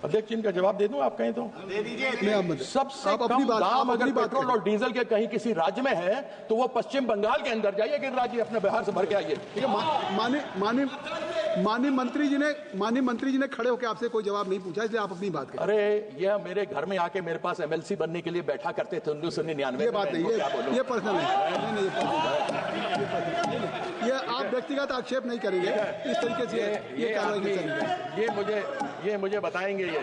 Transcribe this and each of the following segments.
अध्यक्ष जी, इनका जवाब दे दूं? आप कहें तो दे दीजिए। सबसे कम दाम अगर पेट्रोल और डीजल के कहीं किसी राज्य में है तो वो पश्चिम बंगाल के अंदर जाइए, गिरिराज जी अपने बिहार से भर के आइए। माननीय मंत्री जी ने खड़े होकर आपसे कोई जवाब नहीं पूछा, इसलिए आप अपनी बात करें। अरे यह मेरे घर में आके मेरे पास एमएलसी बनने के लिए बैठा करते थे 1999 ये बात नहीं, ये पर्सनल नहीं, ये आप व्यक्तिगत आक्षेप नहीं करेंगे इस तरीके से। ये मुझे बताएंगे, ये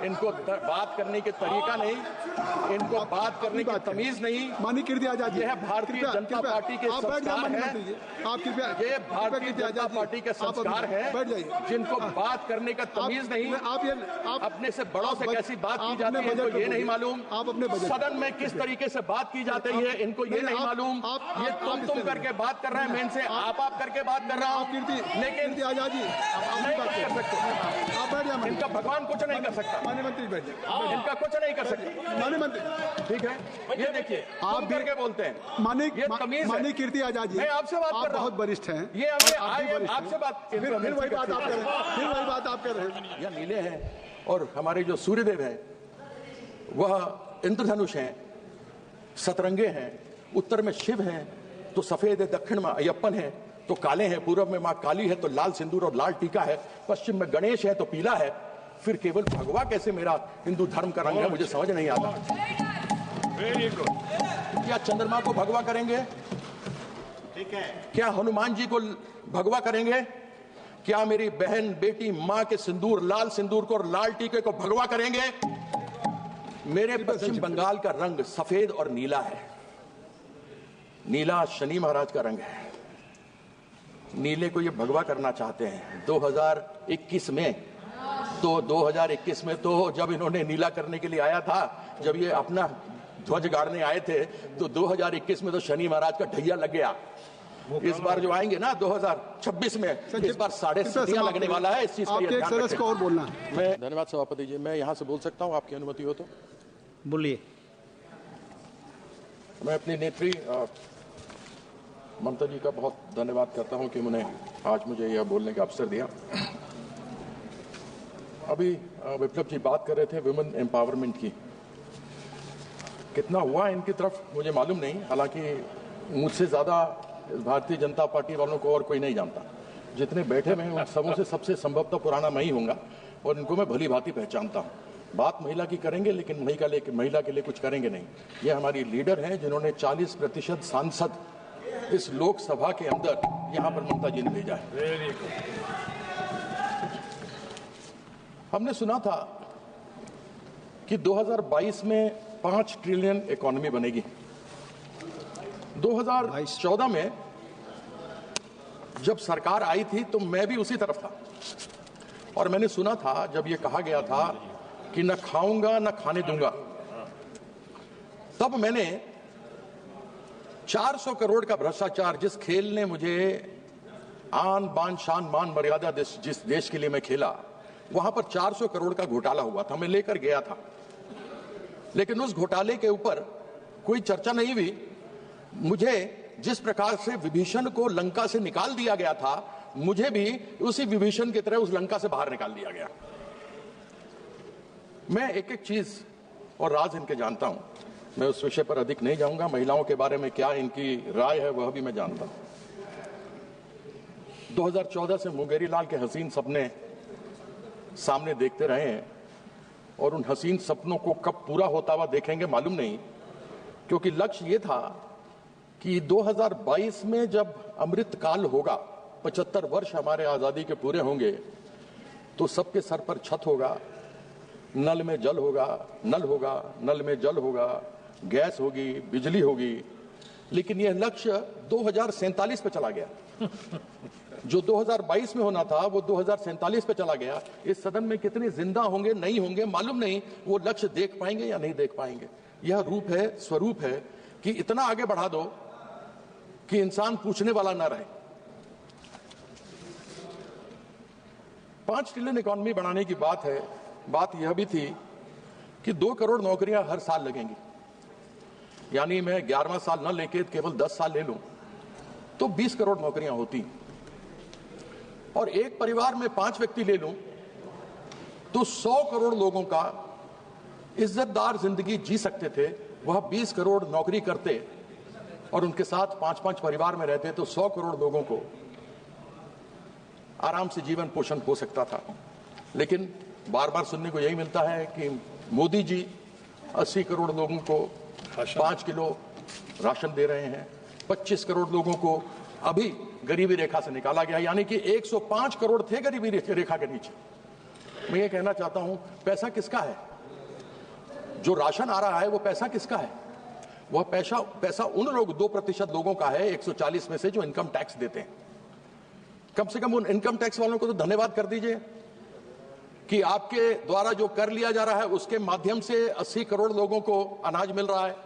इनको बात करने के तरीका नहीं, इनको बात करने की तमीज नहीं। माननीय कीर्ति आजाद जी, यह भारतीय जनता पार्टी के संस्कार है, आप कृपया, ये भारतीय जनता पार्टी के संस्कार है, जिनको बात करने का तमीज नहीं। आप अपने से बड़ों से कैसी बात की जाती है इनको ये नहीं मालूम। आप अपने सदन में किस तरीके से बात की जाती है इनको ये नहीं मालूम। ये तुम करके बात कर रहे हैं, मैं इनसे आप करके बात कर रहा हूँ, लेकिन आजाद जी नहीं कर सकते। इनका भगवान कुछ नहीं कर सकता, माननीय मंत्री बैठ जाए, इनका कुछ नहीं कर सकता। माननीय मंत्री ठीक है, ये देखिए आप करके बोलते हैं। माननीय कीर्ति आजाद जी, मैं आपसे बात कर रहा हूं, बहुत वरिष्ठ हैं। ये आपसे बात, फिर वही बात आप कर रहे हैं, फिर वही बात आप कर रहे हैं। यह नीले हैं और हमारे जो सूर्यदेव हैं वह इंद्रधनुष हैं, सतरंगे हैं। उत्तर में शिव हैं तो सफेद है, दक्षिण में अयप्पन है तो काले हैं, पूर्व में मां काली है तो लाल सिंदूर और लाल टीका है, पश्चिम में गणेश है तो पीला है। फिर केवल भगवा कैसे मेरा हिंदू धर्म का रंग है, मुझे समझ नहीं आता। Very good. क्या चंद्रमा को भगवा करेंगे? ठीक है। क्या हनुमान जी को भगवा करेंगे? क्या मेरी बहन बेटी मां के सिंदूर, लाल सिंदूर को और लाल टीके को भगवा करेंगे? मेरे पश्चिम बंगाल का रंग सफेद और नीला है। नीला शनि महाराज का रंग है। नीले को ये भगवा करना चाहते हैं 2021 में। तो 2021 में तो जब इन्होंने नीला करने के लिए आया था, जब ये अपना ध्वज गाड़ने आए थे, तो 2021 में तो शनि महाराज का ढैया लग गया। इस बार जो आएंगे ना 2026 में, इस बार 7.5 लगने वाला है। इस चीज का ध्यान रखें। और बोलना मैं धन्यवाद सभापति जी, मैं यहाँ से बोल सकता हूँ आपकी अनुमति हो तो? बोलिए। मैं अपनी नेत्री ममता जी का बहुत धन्यवाद करता हूं कि उन्होंने आज मुझे यह बोलने का अवसर दिया। अभी विप्लव जी बात कर रहे थे वुमेन एम्पावरमेंट की। कितना हुआ इनकी तरफ मुझे मालूम नहीं, हालांकि मुझसे ज़्यादा भारतीय जनता पार्टी वालों को और कोई नहीं जानता। जितने बैठे हुए हैं उन सबों से सबसे संभवतः पुराना मैं ही होऊंगा और इनको मैं भली भांति पहचानता हूँ। बात महिला की करेंगे लेकिन महिला के लिए कुछ करेंगे नहीं। ये हमारी लीडर हैं जिन्होंने 40% सांसद इस लोकसभा के अंदर यहां पर ममता जी ने भेजा है। हमने सुना था कि 2022 में 5 ट्रिलियन इकोनॉमी बनेगी। 2014 में जब सरकार आई थी तो मैं भी उसी तरफ था और मैंने सुना था जब ये कहा गया था कि न खाऊंगा न खाने दूंगा, तब मैंने 400 करोड़ का भ्रष्टाचार, जिस खेल ने मुझे आन बान शान मान मर्यादा जिस देश के लिए मैं खेला, वहां पर 400 करोड़ का घोटाला हुआ था। मैं लेकर गया था, लेकिन उस घोटाले के ऊपर कोई चर्चा नहीं हुई। मुझे जिस प्रकार से विभीषण को लंका से निकाल दिया गया था, मुझे भी उसी विभीषण की तरह उस लंका से बाहर निकाल दिया गया। मैं एक एक चीज और राज इनके जानता हूं, मैं उस विषय पर अधिक नहीं जाऊंगा। महिलाओं के बारे में क्या इनकी राय है वह भी मैं जानता हूं। 2014 से मुंगेरी लाल के हसीन सपने सामने देखते रहे हैं और उन हसीन सपनों को कब पूरा होता हुआ देखेंगे मालूम नहीं, क्योंकि लक्ष्य ये था कि 2022 में जब अमृत काल होगा, 75 वर्ष हमारे आजादी के पूरे होंगे, तो सबके सर पर छत होगा, नल में जल होगा, नल होगा, नल में जल होगा, गैस होगी, बिजली होगी। लेकिन यह लक्ष्य 2047 पे चला गया। जो 2022 में होना था वो 2047 पे चला गया। इस सदन में कितने जिंदा होंगे नहीं होंगे मालूम नहीं, वो लक्ष्य देख पाएंगे या नहीं देख पाएंगे। यह रूप है, स्वरूप है कि इतना आगे बढ़ा दो कि इंसान पूछने वाला ना रहे। 5 ट्रिलियन इकोनॉमी बनाने की बात है। बात यह भी थी कि 2 करोड़ नौकरियां हर साल लगेंगी, यानी मैं 11वां साल न लेके केवल 10 साल ले लूं तो 20 करोड़ नौकरियां होती, और एक परिवार में 5 व्यक्ति ले लूं तो 100 करोड़ लोगों का इज्जतदार जिंदगी जी सकते थे। वह 20 करोड़ नौकरी करते और उनके साथ 5-5 परिवार में रहते तो 100 करोड़ लोगों को आराम से जीवन पोषण हो सकता था। लेकिन बार बार सुनने को यही मिलता है कि मोदी जी 80 करोड़ लोगों को 5 किलो राशन दे रहे हैं, 25 करोड़ लोगों को अभी गरीबी रेखा से निकाला गया, यानी कि 105 करोड़ थे गरीबी रेखा के नीचे। मैं ये कहना चाहता हूं, पैसा किसका है? जो राशन आ रहा है वो पैसा किसका है? वह पैसा उन लोग 2% लोगों का है 140 में से जो इनकम टैक्स देते हैं। कम से कम उन इनकम टैक्स वालों को तो धन्यवाद कर दीजिए कि आपके द्वारा जो कर लिया जा रहा है उसके माध्यम से 80 करोड़ लोगों को अनाज मिल रहा है।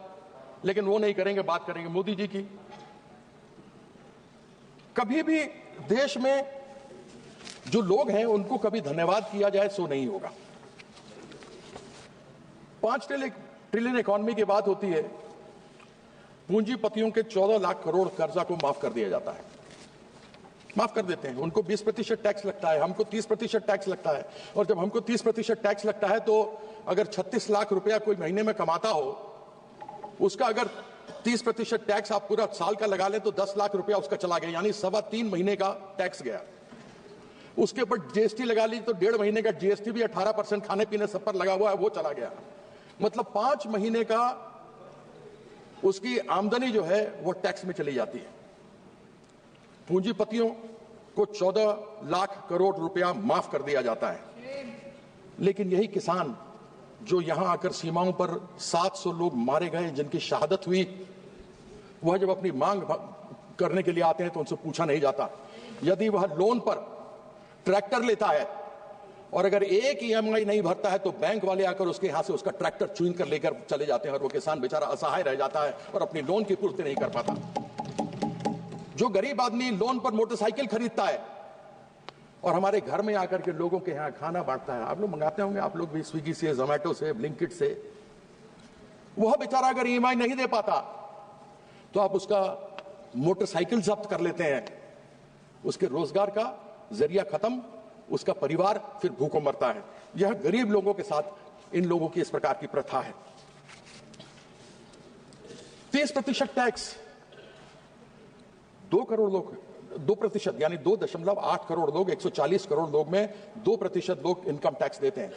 लेकिन वो नहीं करेंगे, बात करेंगे मोदी जी की। कभी भी देश में जो लोग हैं उनको कभी धन्यवाद किया जाए सो नहीं होगा। 5 ट्रिलियन इकॉनमी की बात होती है, पूंजीपतियों के 14 लाख करोड़ कर्जा को माफ कर दिया जाता है, माफ कर देते हैं। उनको 20% टैक्स लगता है, हमको 30% टैक्स लगता है। और जब हमको 30% टैक्स लगता है तो अगर 36 लाख रुपया कोई महीने में कमाता हो, उसका अगर 30% टैक्स आप पूरा साल का लगा लें तो 10 लाख रुपया उसका चला गया, यानी 3.25 महीने का टैक्स गया। उसके ऊपर जीएसटी लगा ली तो 1.5 महीने का जीएसटी भी 18% खाने पीने सब पर लगा हुआ है, वो चला गया। मतलब 5 महीने का उसकी आमदनी जो है वो टैक्स में चली जाती है। पूंजीपतियों को 14 लाख करोड़ रुपया माफ कर दिया जाता है। लेकिन यही किसान जो यहां आकर सीमाओं पर 700 लोग मारे गए, जिनकी शहादत हुई, वह जब अपनी मांग करने के लिए आते हैं तो उनसे पूछा नहीं जाता। यदि वह लोन पर ट्रैक्टर लेता है और अगर एक ईएमआई नहीं भरता है तो बैंक वाले आकर उसके यहां से उसका ट्रैक्टर छीन कर लेकर चले जाते हैं और वो किसान बेचारा असहाय रह जाता है और अपनी लोन की पूर्ति नहीं कर पाता। जो गरीब आदमी लोन पर मोटरसाइकिल खरीदता है और हमारे घर में आकर के लोगों के यहाँ खाना बांटता है, आप लोग मंगाते होंगे, आप लोग भी स्विगी से, जोमेटो से, ब्लिंकिट से, वह बेचारा अगर ईएमआई नहीं दे पाता तो आप उसका मोटरसाइकिल जब्त कर लेते हैं। उसके रोजगार का जरिया खत्म, उसका परिवार फिर भूखों मरता है। यह गरीब लोगों के साथ इन लोगों की इस प्रकार की प्रथा है। 30% टैक्स, 2 करोड़ लोग, 2% यानी 2.8 करोड़ लोग, 140 करोड़ लोग में 2% लोग इनकम टैक्स देते हैं,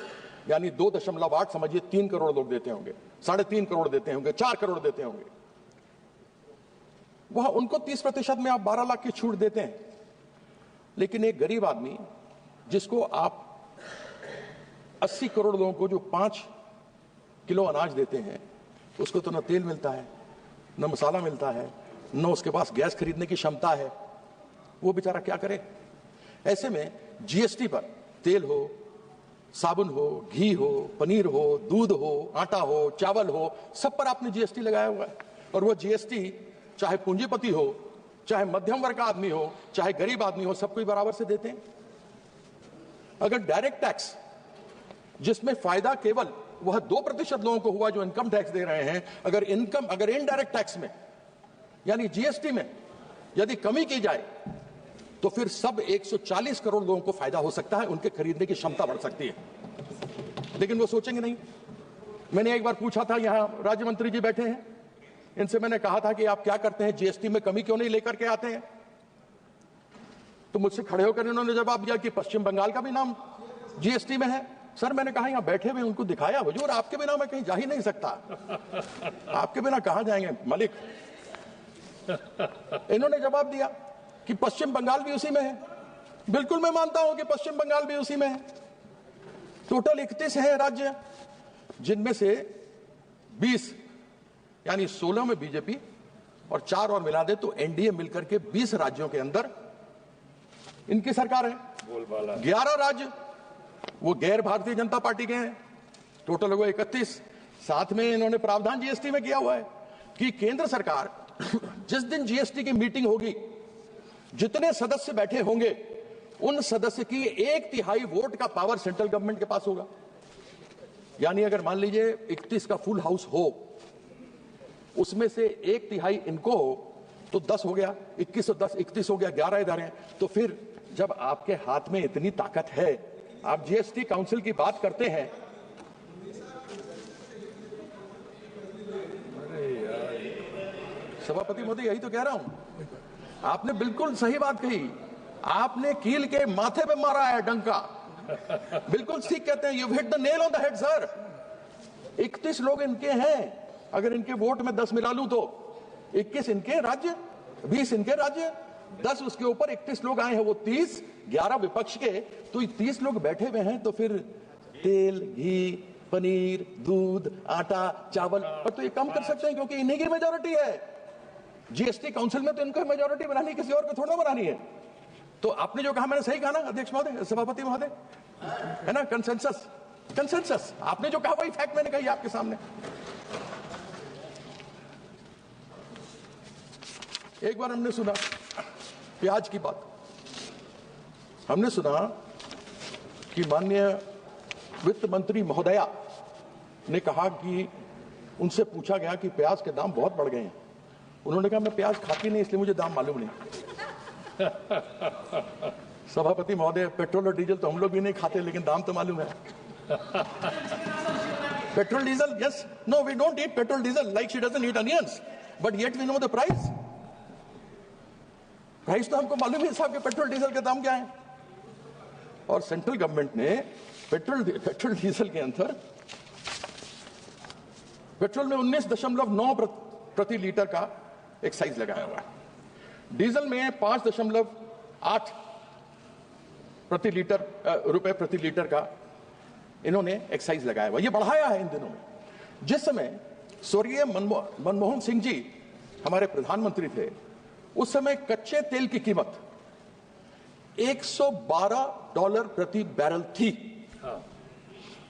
यानी 2.8 समझिए 3 करोड़ लोग देते होंगे, 3.5 करोड़ देते होंगे, 4 करोड़ देते होंगे। वह उनको 30% में आप 12 लाख की छूट देते हैं। लेकिन एक गरीब आदमी जिसको आप 80 करोड़ लोगों को जो 5 किलो अनाज देते हैं, उसको तो न तेल मिलता है, न मसाला मिलता है, न उसके पास गैस खरीदने की क्षमता है, वो बेचारा क्या करे? ऐसे में जीएसटी पर तेल हो, साबुन हो, घी हो, पनीर हो, दूध हो, आटा हो, चावल हो, सब पर आपने जीएसटी लगाया हुआ है। और वो जीएसटी चाहे पूंजीपति हो, चाहे मध्यम वर्ग का आदमी हो, चाहे गरीब आदमी हो, सब कोई बराबर से देते हैं। अगर डायरेक्ट टैक्स जिसमें फायदा केवल वह 2% लोगों को हुआ जो इनकम टैक्स दे रहे हैं, अगर इनडायरेक्ट टैक्स में यानी जीएसटी में यदि कमी की जाए तो फिर सब 140 करोड़ लोगों को फायदा हो सकता है, उनके खरीदने की क्षमता बढ़ सकती है। लेकिन वो सोचेंगे नहीं। मैंने एक बार पूछा था, यहां राज्य मंत्री जी बैठे हैं, इनसे मैंने कहा था कि आप क्या करते हैं, जीएसटी में कमी क्यों नहीं लेकर के आते हैं? तो मुझसे खड़े होकर इन्होंने जवाब दिया कि पश्चिम बंगाल का भी नाम जीएसटी में है। सर मैंने कहा यहां बैठे हुए उनको दिखाया, हुजूर आपके बिना मैं कहीं जा ही नहीं सकता, आपके बिना कहां जाएंगे मलिक? इन्होंने जवाब दिया कि पश्चिम बंगाल भी उसी में है। बिल्कुल मैं मानता हूं कि पश्चिम बंगाल भी उसी में है। टोटल 31 है राज्य, जिनमें से 20 यानी 16 में बीजेपी और 4 और मिला दे तो एनडीए मिलकर के 20 राज्यों के अंदर इनकी सरकार है। 11 राज्य वो गैर भारतीय जनता पार्टी के हैं, टोटल हो गए 31। साथ में इन्होंने प्रावधान जीएसटी में किया हुआ है कि केंद्र सरकार जिस दिन जीएसटी की मीटिंग होगी, जितने सदस्य बैठे होंगे उन सदस्य की 1/3 वोट का पावर सेंट्रल गवर्नमेंट के पास होगा। यानी अगर मान लीजिए 31 का फुल हाउस हो, उसमें से 1/3 इनको हो तो 10 हो गया, 21 और 10 31 हो गया, 11 इधर हैं। तो फिर जब आपके हाथ में इतनी ताकत है आप जीएसटी काउंसिल की बात करते हैं, सभापति महोदय यही तो कह रहा हूं, आपने बिल्कुल सही बात कही, आपने कील के माथे पे मारा है डंका, बिल्कुल ठीक कहते हैं, you hit the nail on the head sir. 31 लोग इनके हैं, अगर इनके वोट में 10 मिला लूं तो 21 इनके राज्य, 20 इनके राज्य, 10 उसके ऊपर 31 लोग आए हैं, वो 30, 11 विपक्ष के, तो 30 लोग बैठे हुए हैं, तो फिर तेल, घी, पनीर, दूध, आटा, चावल पर तो ये कम कर सकते हैं क्योंकि इन्हीं की मेजोरिटी है। जीएसटी काउंसिल में तो इनको मेजोरिटी बनानी, किसी और को थोड़ा बनानी है। तो आपने जो कहा मैंने सही कहा ना अध्यक्ष महोदय, सभापति महोदय, है ना, कंसेंसस, कंसेंसस, आपने जो कहा वही फैक्ट मैंने कही आपके सामने। एक बार हमने सुना प्याज की बात, हमने सुना कि माननीय वित्त मंत्री महोदया ने कहा कि उनसे पूछा गया कि प्याज के दाम बहुत बढ़ गए हैं, उन्होंने कहा मैं प्याज खाती नहीं इसलिए मुझे दाम मालूम नहीं। सभापति महोदय, पेट्रोल और डीजल तो हम लोग भी नहीं खाते लेकिन दाम तो मालूम है। Petrol diesel, yes, no we don't eat petrol diesel like she doesn't eat onions, but yet we know the price. Price तो हमको मालूम है साहब कि पेट्रोल डीजल के दाम क्या है। और सेंट्रल गवर्नमेंट ने पेट्रोल डीजल के अंदर पेट्रोल में 19.9 प्रति लीटर का एक्साइज लगाया हुआ है, डीजल में 5.8 रुपए प्रति लीटर का इन्होंने एक्साइज लगाया हुआ, ये बढ़ाया है इन दिनों में। जिस समय स्वर्गीय मनमोहन सिंह जी हमारे प्रधानमंत्री थे, उस समय कच्चे तेल की कीमत $112 प्रति बैरल थी।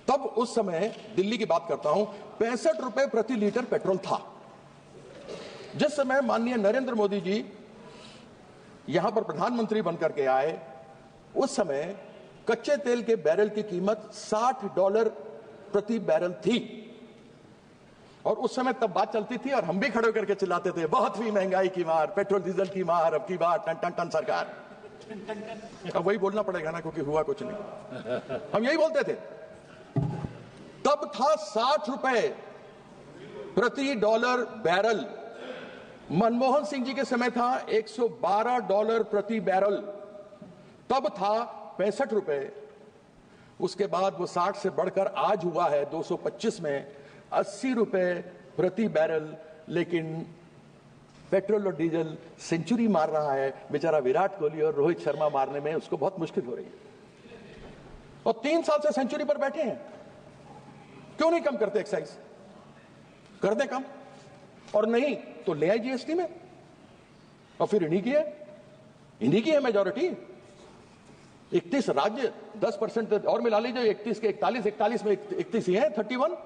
तब उस समय दिल्ली की बात करता हूं, 65 रुपए प्रति लीटर पेट्रोल था। जिस समय माननीय नरेंद्र मोदी जी यहां पर प्रधानमंत्री बनकर के आए, उस समय कच्चे तेल के बैरल की कीमत $60 प्रति बैरल थी। और उस समय तब बात चलती थी और हम भी खड़े करके चिल्लाते थे, बहुत ही महंगाई की मार, पेट्रोल डीजल की मार, अब की बार टन टन टन सरकार। अब वही बोलना पड़ेगा ना, क्योंकि हुआ कुछ नहीं। हम यही बोलते थे। तब था 60 रुपए प्रति डॉलर बैरल, मनमोहन सिंह जी के समय था $112 प्रति बैरल, तब था 65 रुपए, उसके बाद वो 60 से बढ़कर आज हुआ है 225 में 80 रुपए प्रति बैरल। लेकिन पेट्रोल और डीजल सेंचुरी मार रहा है, बेचारा विराट कोहली और रोहित शर्मा मारने में उसको बहुत मुश्किल हो रही है, और 3 साल से सेंचुरी पर बैठे हैं। क्यों नहीं कम करते एक्साइज? कर दे कम, और नहीं तो ले आए जीएसटी में, और फिर इन्हीं की है मेजॉरिटी। 31 राज्य 10% और मिला लीजिए, 31 के 41 में 31 ही है, 31।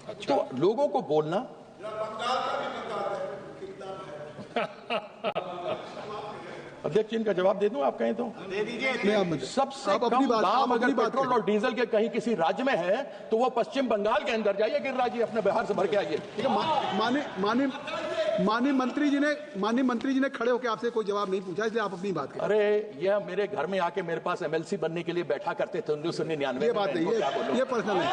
अच्छा। तो लोगों को बोलना अध्यक्ष, इनका जवाब दे दूं आप कहें तो? दे दीजिए। सबसे कम दाम अगर पेट्रोल और डीजल के कहीं किसी राज्य में है तो वो पश्चिम बंगाल के अंदर जाइए, गिरिराज जी अपने बिहार से भर के आइए। माननीय मंत्री जी ने खड़े होकर आपसे कोई जवाब नहीं पूछा, इसलिए आप अपनी बात करें। अरे ये मेरे घर में आके मेरे पास एमएलसी बनने के लिए बैठा करते थे 1999। ये बात नहीं, ये पर्सनल है,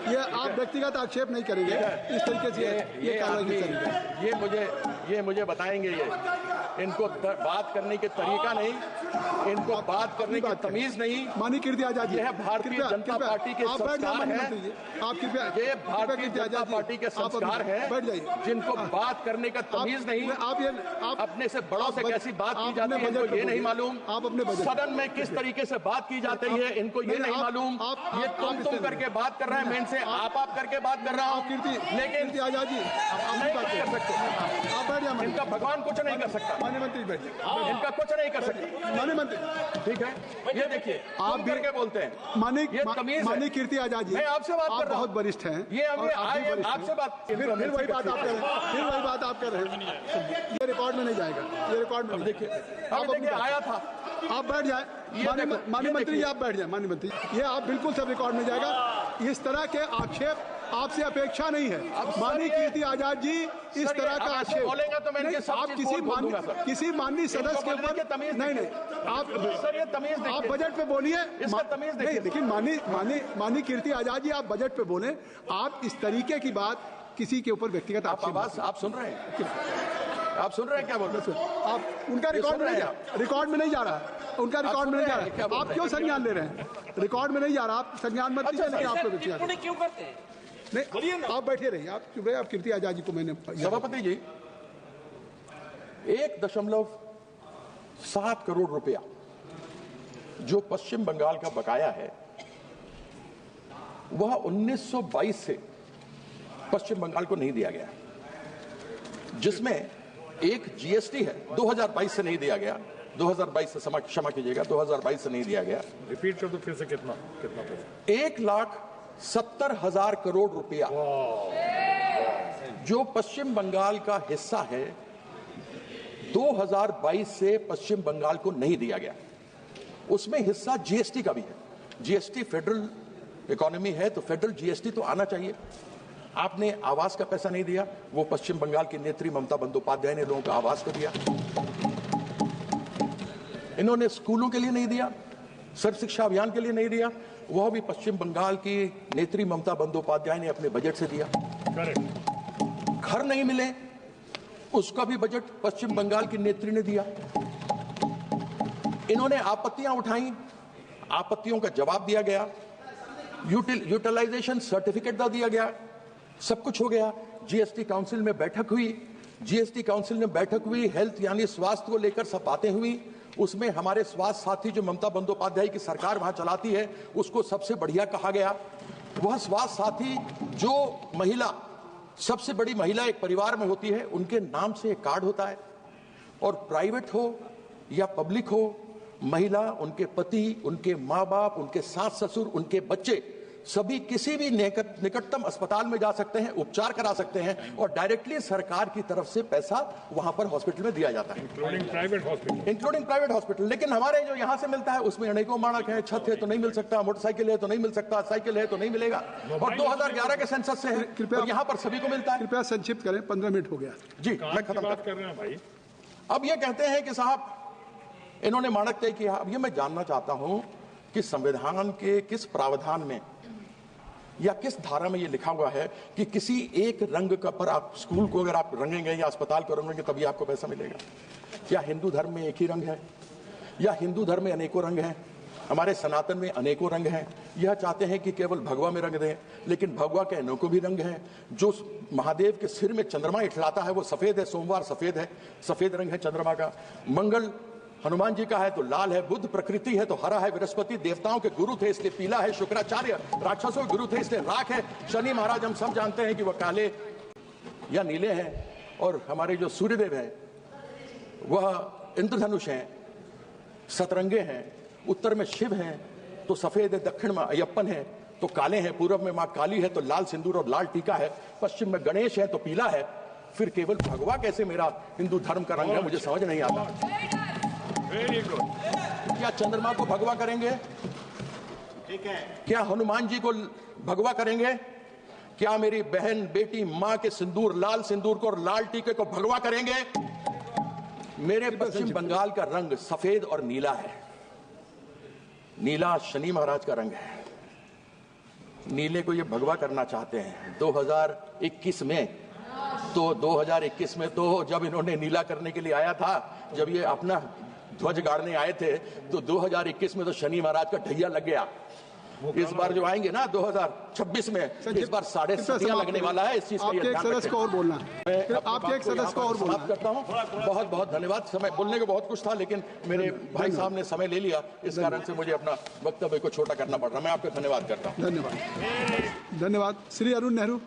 ये आप व्यक्तिगत आक्षेप नहीं करेंगे इस तरीके से, ये कार्रवाई नहीं करेंगे। ये मुझे बताएंगे, ये इनको बात करने के तरीका नहीं, इनको बात करने की तमीज नहीं। माननीय कीर्ति आजाद जी, यह भारतीय जनता पार्टी के संस्कार है, आप कृपया, ये भारतीय जनता पार्टी के संस्कार है, बैठ जाइए, जिनको बात करने का तमीज नहीं। आप अपने से बड़ों से कैसी बात की जाती है इनको ये नहीं मालूम, आप अपने सदन में किस तरीके से बात की जाती है इनको ये नहीं मालूम। ये तुम करके बात कर रहे हैं, मैं इनसे आप करके बात कर रहा हूँ, लेकिन आजाद जी नहीं कर सकते। आप बैठ जाइए, इनका भगवान कुछ नहीं कर सकता, माननीय मंत्री बैठ जाइए, इनका कुछ नहीं कर सकता माननीय मंत्री। ठीक है, ये देखिए आप करके बोलते हैं, माननीय कीर्ति आजाद जी, मैं आपसे बात कर रहा हूँ, बहुत वरिष्ठ हैं, ये आपसे बात, फिर वही बात आप कर रहे हैं, फिर वही बात आप कर रहे हैं, ये रिकॉर्ड में नहीं जाएगा, ये रिकॉर्ड में। देखिए आया था, आप बैठ जाए, माननीय मंत्री जी आप बैठ जाए, माननीय मंत्री, ये आप बिल्कुल सब रिकॉर्ड में जाएगा। इस तरह के आक्षेप आपसे अपेक्षा नहीं है। माननीय कीर्ति आजाद जी इस तरह का आक्षेप बोलेंगे तो मैं इनके सब आप चीज बोल दूंगा सर। किसी माननीय सदस्य के ऊपर नहीं आप सर ये तमीज आप देखिए, बजट पे बोलिए। इसका तमीज नहीं देखिए। देखिए माननीय कीर्ति आजाद जी आप बजट पे बोले, आप इस तरीके की बात किसी के ऊपर व्यक्तिगत आक्षेप आप सुन रहे हैं? आप सुन रहे हैं क्या बोल रहे हैं? आप उनका रिकॉर्ड में नहीं जा रहा है, उनका रिकॉर्ड में नहीं जा रहा है। आप क्यों संज्ञान ले रहे हैं? रिकॉर्ड में नहीं जा रहा, आप संज्ञान मत लीजिए। लेकिन आपको क्यों करते हैं? नहीं, आप बैठे रहिए, आप चुप रहिए। आप कीर्ति आजाद जी को मैंने सभापति जी 1.7 करोड़ रुपया जो पश्चिम बंगाल का बकाया है वह 1922 से पश्चिम बंगाल को नहीं दिया गया, जिसमें एक जीएसटी है 2022 से नहीं दिया गया, 2022 से क्षमा कीजिएगा 2022 से नहीं दिया गया। रिपीट कर दो फिर से, कितना पैसा? 1,70,000 करोड़ रुपया जो पश्चिम बंगाल का हिस्सा है 2022 से पश्चिम बंगाल को नहीं दिया गया। उसमें हिस्सा जीएसटी का भी है। जीएसटी फेडरल इकोनॉमी है तो फेडरल जीएसटी तो आना चाहिए। आपने आवास का पैसा नहीं दिया, वो पश्चिम बंगाल की नेत्री ममता बंदोपाध्याय ने लोगों को आवास को दिया। इन्होंने स्कूलों के लिए नहीं दिया, सर्व शिक्षा अभियान के लिए नहीं दिया, वह भी पश्चिम बंगाल की नेत्री ममता बंदोपाध्याय ने अपने बजट से दिया। घर नहीं मिले उसका भी बजट पश्चिम बंगाल की नेत्री ने दिया। इन्होंने आपत्तियां उठाई, आपत्तियों का जवाब दिया गया, यूटिलाइजेशन सर्टिफिकेट दिया गया, सब कुछ हो गया। जीएसटी काउंसिल में बैठक हुई, जीएसटी काउंसिल में बैठक हुई, हेल्थ यानी स्वास्थ्य को लेकर सब बातें हुई। उसमें हमारे स्वास्थ्य साथी जो ममता बंदोपाध्याय की सरकार वहां चलाती है उसको सबसे बढ़िया कहा गया। वह स्वास्थ्य साथी जो महिला सबसे बड़ी महिला एक परिवार में होती है उनके नाम से एक कार्ड होता है, और प्राइवेट हो या पब्लिक हो, महिला, उनके पति, उनके माँ बाप, उनके सास ससुर, उनके बच्चे सभी किसी भी निकटतम अस्पताल में जा सकते हैं, उपचार करा सकते हैं, और डायरेक्टली सरकार की तरफ से पैसा वहां पर हॉस्पिटल में दिया जाता है, इंक्लूडिंग प्राइवेट हॉस्पिटल। लेकिन हमारे जो यहां से मिलता है उसमें अनेकों मानक है, छत है तो नहीं मिल सकता, मोटरसाइकिल है तो नहीं मिल सकता, साइकिल है तो नहीं मिलेगा, और 2011 के सेंसस से है, कृपया यहां पर सभी को मिलता है। कृपया संक्षिप्त करें, 15 मिनट हो गया जी, मैं खत्म कर रहा हूं भाई। अब ये कहते हैं कि साहब इन्होंने मानक तय किया। अब ये मैं जानना चाहता हूं कि संविधान के किस प्रावधान में या किस धारा में ये लिखा हुआ है कि किसी एक रंग का पर आप स्कूल को अगर आप रंगेंगे या अस्पताल को रंगेंगे तभी आपको पैसा मिलेगा? क्या हिंदू धर्म में एक ही रंग है, या हिंदू धर्म में अनेकों रंग हैं? हमारे सनातन में अनेकों रंग हैं। यह चाहते हैं कि केवल भगवा में रंग दें, लेकिन भगवा के अनेकों भी रंग हैं। जो महादेव के सिर में चंद्रमा इठलाता है वो सफेद है, सोमवार सफेद है, सफेद रंग है चंद्रमा का। मंगल हनुमान जी का है तो लाल है, बुद्ध प्रकृति है तो हरा है, बृहस्पति देवताओं के गुरु थे इसलिए पीला है, शुक्राचार्य राक्षसों के गुरु थे इसलिए राख है, शनि महाराज हम सब जानते हैं कि वह काले या नीले हैं, और हमारे जो सूर्यदेव हैं वह इंद्रधनुष हैं, सतरंगे हैं, उत्तर में शिव हैं तो सफेद है, दक्षिण में अयप्पन है तो काले हैं, पूर्व में मां काली है तो लाल सिंदूर और लाल टीका है, पश्चिम में गणेश है तो पीला है। फिर केवल भगवा कैसे मेरा हिंदू धर्म का रंग है, मुझे समझ नहीं आता। Very good. क्या चंद्रमा को भगवा करेंगे? ठीक है। क्या हनुमान जी को भगवा करेंगे? क्या मेरी बहन, बेटी, मां के सिंदूर, लाल सिंदूर को और लाल टीके को भगवा करेंगे? मेरे पश्चिम बंगाल का रंग सफेद और नीला है। नीला शनि महाराज का रंग है। नीले को ये भगवा करना चाहते हैं 2021 में। तो 2021 में तो जब इन्होंने नीला करने के लिए आया था, जब ये अपना ध्वज गाड़ने आए थे तो 2021 में तो शनि महाराज का ढैया लग गया। इस बार जो आएंगे ना 2026 में, इस बार 7.5 लगने वाला है। इस चीज का आपके एक सदस्य को और बोलना है, आपके एक सदस्य को और बोलना करता हूँ। बहुत बहुत धन्यवाद। समय बोलने को बहुत कुछ था लेकिन मेरे भाई साहब ने समय ले लिया, इस कारण से मुझे अपना वक्तव्य को छोटा करना पड़ रहा। मैं आपका धन्यवाद करता हूँ। धन्यवाद। श्री अरुण नेहरू।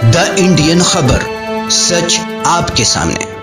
द इंडियन खबर, सच आपके सामने।